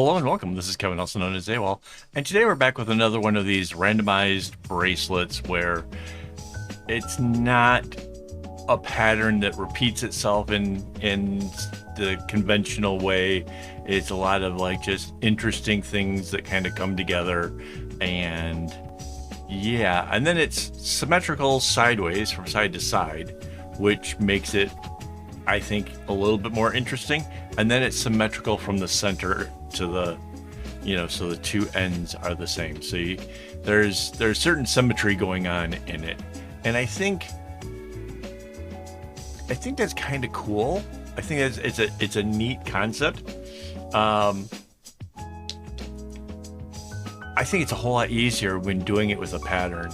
Hello and welcome. This is Kevin, also known as AWOL, and today we're back with another one of these randomized bracelets where it's not a pattern that repeats itself in the conventional way. It's a lot of like just interesting things that kind of come together, and yeah, and then it's symmetrical sideways from side to side, which makes it, I think, a little bit more interesting. And then it's symmetrical from the center to the, so the two ends are the same. So there's certain symmetry going on in it, and I think that's kind of cool. I think it's a neat concept. I think it's a whole lot easier when doing it with a pattern.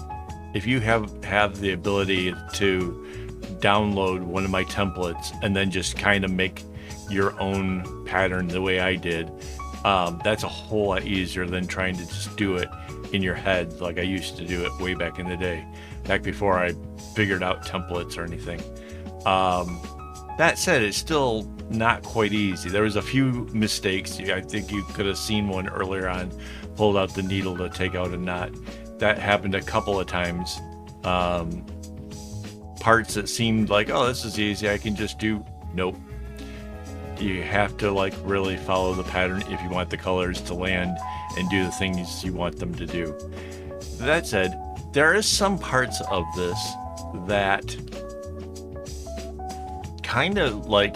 If you have the ability to download one of my templates and then just kind of make your own pattern the way I did, that's a whole lot easier than trying to just do it in your head like I used to do it way back in the day, back before I figured out templates or anything. That said, it's still not quite easy. There was a few mistakes. I think you could have seen one earlier on, pulled out the needle to take out a knot. That happened a couple of times. Parts that seemed like, oh, this is easy, I can just do. Nope. You have to like really follow the pattern if you want the colors to land and do the things you want them to do. That said, there is some parts of this that kind of like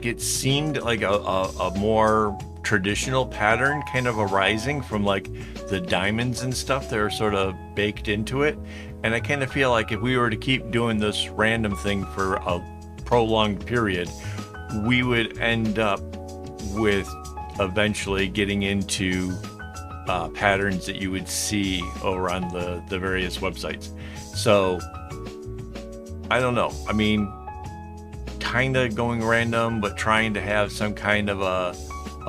it seemed like a more traditional pattern kind of arising from like the diamonds and stuff that are sort of baked into it. And I kind of feel like if we were to keep doing this random thing for a prolonged period, we would end up with eventually getting into patterns that you would see over on the various websites. So I don't know. I mean, kind of going random, but trying to have some kind of a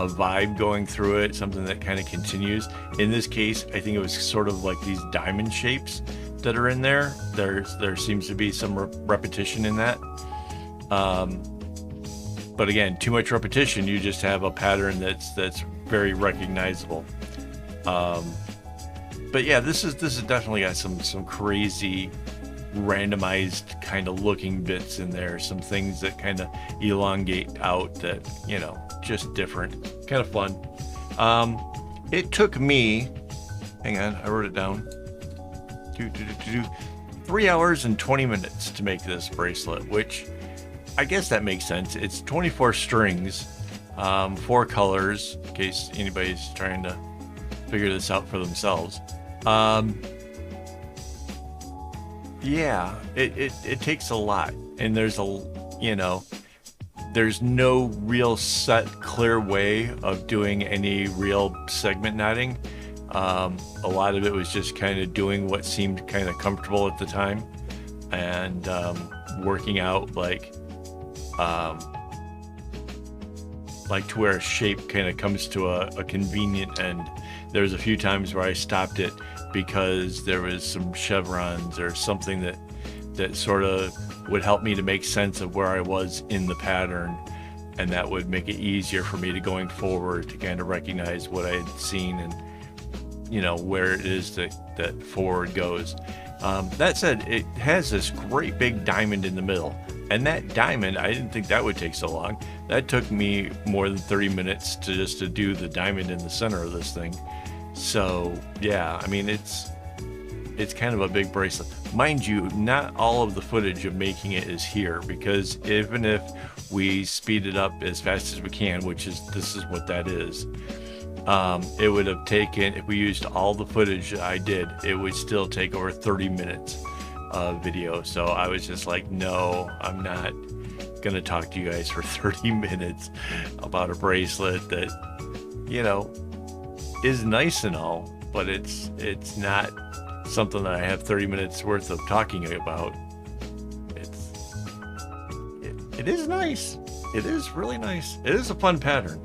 vibe going through it, something that kind of continues. In this case, I think it was sort of like these diamond shapes that are in there. There seems to be some repetition in that. But again, too much repetition, you just have a pattern that's very recognizable. But yeah, this is definitely got some crazy randomized kind of looking bits in there, some things that kind of elongate out that, just different, kind of fun. It took me, hang on, I wrote it down, 3 hours and 20 minutes to make this bracelet, which I guess that makes sense. It's 24 strings, 4 colors, in case anybody's trying to figure this out for themselves. Yeah, it takes a lot, and there's no real set clear way of doing any real segment knotting. A lot of it was just kind of doing what seemed kind of comfortable at the time, and working out like to where a shape kind of comes to a convenient end. There's a few times where I stopped it because there was some chevrons or something that sort of would help me to make sense of where I was in the pattern, and that would make it easier for me to going forward to kind of recognize what I had seen and where it is that forward goes. That said, it has this great big diamond in the middle, and that diamond, I didn't think that would take so long. That took me more than 30 minutes to do the diamond in the center of this thing. So yeah, I mean, it's kind of a big bracelet. Mind you, not all of the footage of making it is here, because even if we speed it up as fast as we can, this is what that is, it would have taken, if we used all the footage that I did, it would still take over 30 minutes of video. So I was just like, no, I'm not gonna talk to you guys for 30 minutes about a bracelet that, is nice and all, but it's not something that I have 30 minutes worth of talking about. It is nice. It is really nice. It is a fun pattern.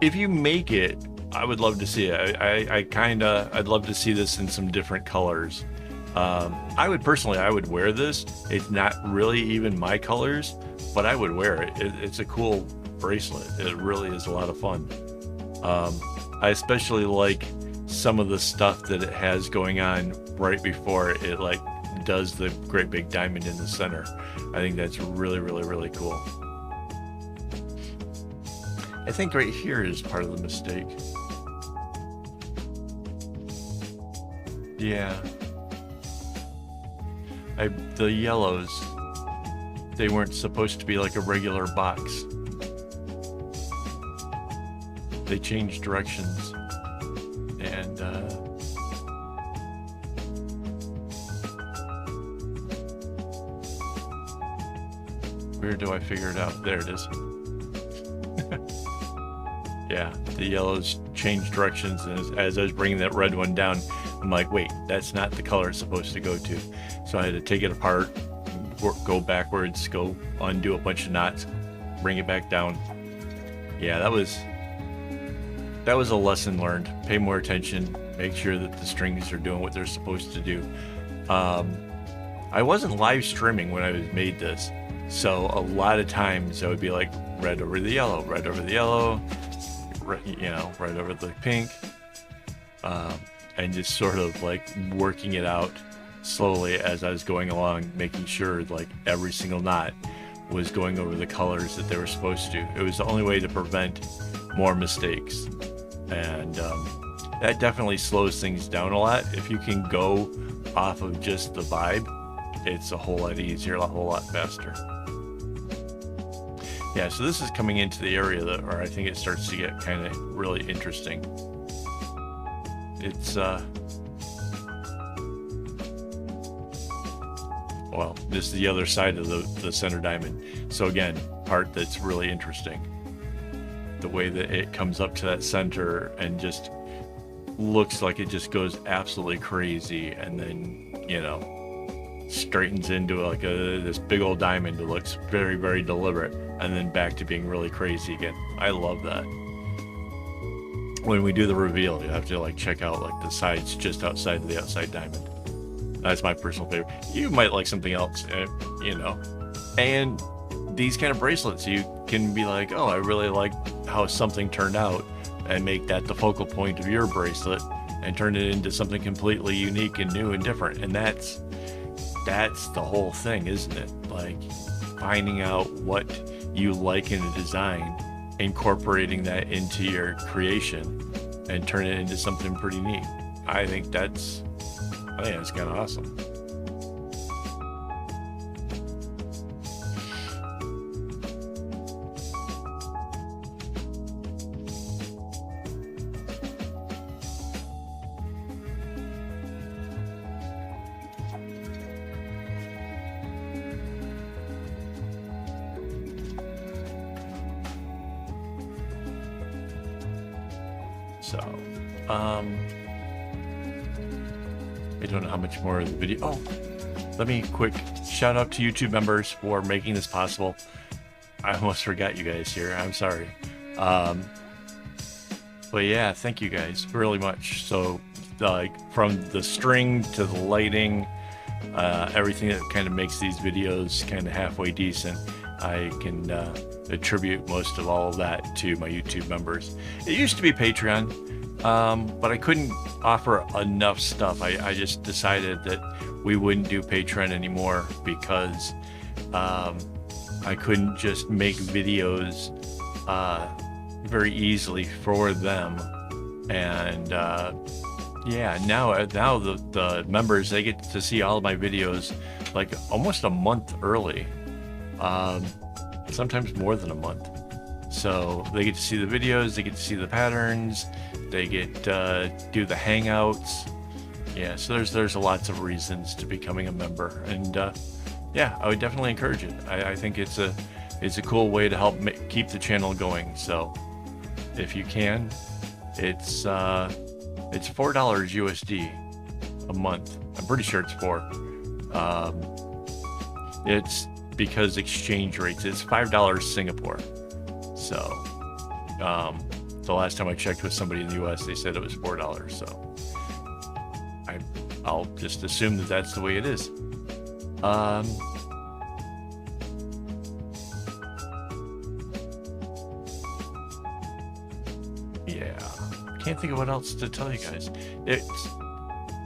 If you make it, I would love to see it. I'd love to see this in some different colors. I would wear this. It's not really even my colors, but I would wear it. It's a cool bracelet. It really is a lot of fun. I especially like some of the stuff that it has going on right before it like does the great big diamond in the center. I think that's really, really, really cool. I think right here is part of the mistake. Yeah. The yellows, they weren't supposed to be like a regular box. They changed directions, and where do I figure it out? There it is. Yeah, the yellows changed directions, and as I was bringing that red one down, I'm like, wait, that's not the color it's supposed to go to. So I had to take it apart, go backwards, go undo a bunch of knots, bring it back down. Yeah, that was a lesson learned. Pay more attention, make sure that the strings are doing what they're supposed to do. I wasn't live streaming when I made this, so a lot of times I would be like red over the yellow, red over the yellow, you know, right over the pink, and just sort of like working it out slowly as I was going along, making sure like every single knot was going over the colors that they were supposed to. It was the only way to prevent more mistakes, and that definitely slows things down a lot. If you can go off of just the vibe, it's a whole lot easier, a whole lot faster. Yeah, so this is coming into the area that where I think it starts to get kind of really interesting. It's well, this is the other side of the center diamond. So again, part that's really interesting. The way that it comes up to that center and just looks like it just goes absolutely crazy, and then, you know, straightens into like this big old diamond. It looks very, very deliberate, and then back to being really crazy again. I love that. When we do the reveal, you have to like check out like the sides just outside of the outside diamond. That's my personal favorite. You might like something else, you know. And these kind of bracelets, you can be like, oh, I really like how something turned out, and make that the focal point of your bracelet and turn it into something completely unique and new and different. And that's the whole thing, isn't it? Like finding out what you like in a design, incorporating that into your creation, and turn it into something pretty neat. I think that's kind of awesome. So, I don't know how much more of the video. Oh, let me quick shout out to YouTube members for making this possible. I almost forgot you guys here. I'm sorry. But yeah, thank you guys really much. So, like from the string to the lighting, everything that kind of makes these videos kind of halfway decent, I can attribute most of all of that to my YouTube members. It used to be Patreon, but I couldn't offer enough stuff. I just decided that we wouldn't do Patreon anymore because I couldn't just make videos very easily for them. And yeah, now the members, they get to see all of my videos like almost a month early. Sometimes more than a month. So they get to see the videos, they get to see the patterns, they get do the hangouts. Yeah, so there's lots of reasons to becoming a member, and yeah, I would definitely encourage it. I think it's a cool way to help keep the channel going. So if you can, it's $4 USD a month. I'm pretty sure it's $4. It's because exchange rates, it's $5 Singapore. So the last time I checked with somebody in the US, they said it was $4. So I'll just assume that that's the way it is. yeah, can't think of what else to tell you guys.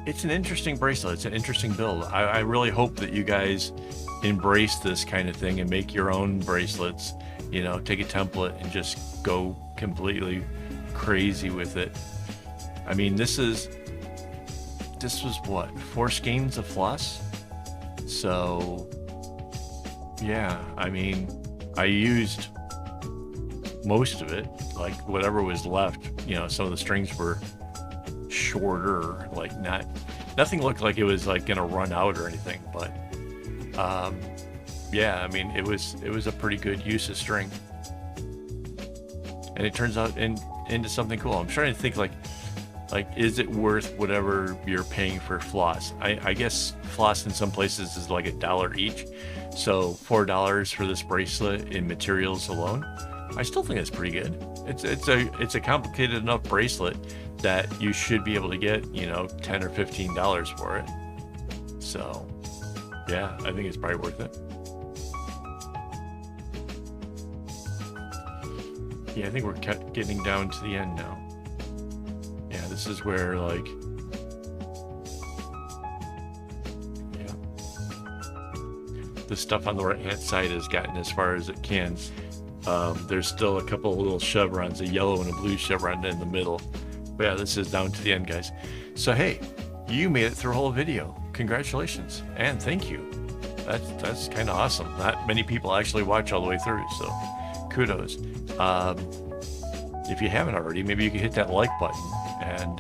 It's an interesting bracelet. It's an interesting build. I really hope that you guys embrace this kind of thing and make your own bracelets. You know, take a template and just go completely crazy with it. I mean, this was what, 4 skeins of floss? So yeah, I mean, I used most of it, like whatever was left. You know, some of the strings were shorter, like nothing looked like it was like gonna run out or anything, but yeah, I mean, it was a pretty good use of string, and it turns out into something cool. I'm trying to think, like is it worth whatever you're paying for floss? I guess floss in some places is like $1 each, so $4 for this bracelet in materials alone, I still think that's pretty good. It's a complicated enough bracelet that you should be able to get, you know, $10 or $15 for it. So yeah, I think it's probably worth it. Yeah, I think we're getting down to the end now. Yeah, this is where, like, yeah, the stuff on the right hand side has gotten as far as it can. There's still a couple of little chevrons, a yellow and a blue chevron in the middle. But yeah, this is down to the end, guys. So hey, you made it through a whole video. Congratulations and thank you. That's kind of awesome. Not many people actually watch all the way through, so kudos. If you haven't already, maybe you can hit that like button and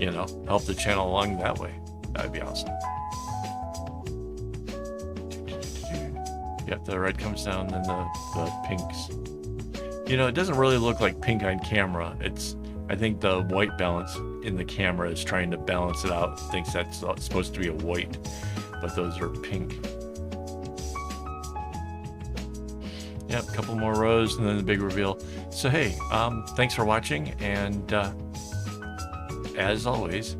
you know, help the channel along that way. That'd be awesome. Yep, the red comes down, then the pinks. You know, it doesn't really look like pink on camera. I think the white balance in the camera is trying to balance it out. Thinks that's supposed to be a white, but those are pink. Yep, a couple more rows and then the big reveal. So hey, thanks for watching, and as always,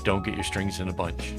don't get your strings in a bunch.